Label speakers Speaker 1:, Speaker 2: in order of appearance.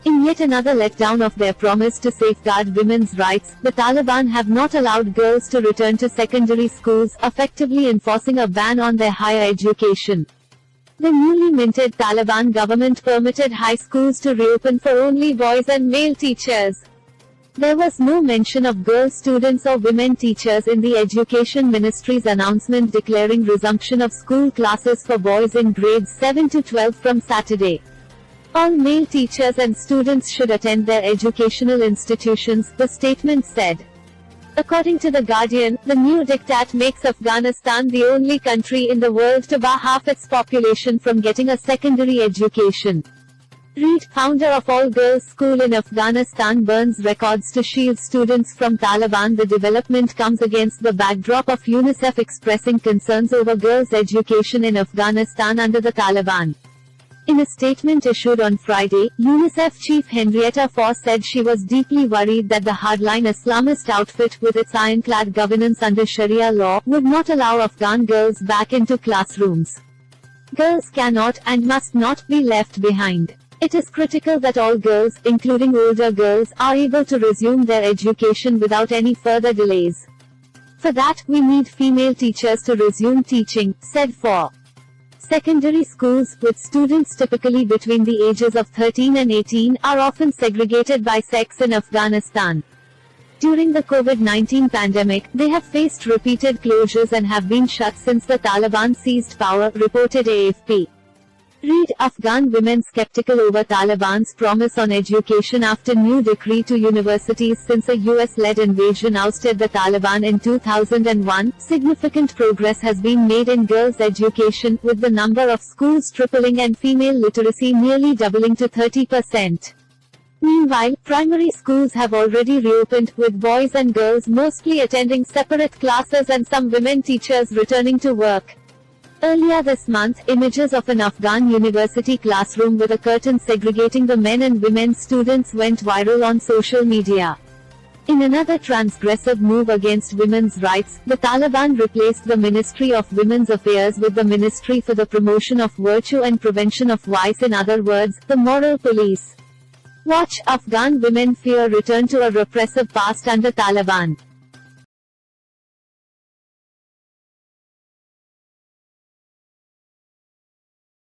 Speaker 1: In yet another letdown of their promise to safeguard women's rights, the Taliban have not allowed girls to return to secondary schools, effectively enforcing a ban on their higher education. The newly minted Taliban government permitted high schools to reopen for only boys and male teachers. There was no mention of girl students or women teachers in the Education Ministry's announcement declaring resumption of school classes for boys in grades 7 to 12 from Saturday. All male teachers and students should attend their educational institutions, the statement said. According to The Guardian, the new diktat makes Afghanistan the only country in the world to bar half its population from getting a secondary education. Reid, founder of All Girls School in Afghanistan, burns records to shield students from Taliban. The development comes against the backdrop of UNICEF expressing concerns over girls' education in Afghanistan under the Taliban. In a statement issued on Friday, UNICEF chief Henrietta Fore said she was deeply worried that the hardline Islamist outfit, with its ironclad governance under Sharia law, would not allow Afghan girls back into classrooms. Girls cannot and must not be left behind. It is critical that all girls, including older girls, are able to resume their education without any further delays. For that, we need female teachers to resume teaching, said Fore. Secondary schools, with students typically between the ages of 13 and 18, are often segregated by sex in Afghanistan. During the COVID-19 pandemic, they have faced repeated closures and have been shut since the Taliban seized power, reported AFP. Read, Afghan women skeptical over Taliban's promise on education after new decree to universities since a US-led invasion ousted the Taliban in 2001. Significant progress has been made in girls' education, with the number of schools tripling and female literacy nearly doubling to 30%. Meanwhile, primary schools have already reopened, with boys and girls mostly attending separate classes and some women teachers returning to work. Earlier this month, images of an Afghan university classroom with a curtain segregating the men and women students went viral on social media. In another transgressive move against women's rights, the Taliban replaced the Ministry of Women's Affairs with the Ministry for the Promotion of Virtue and Prevention of Vice, in other words, the Moral Police. Watch, Afghan women fear return to a repressive past under Taliban.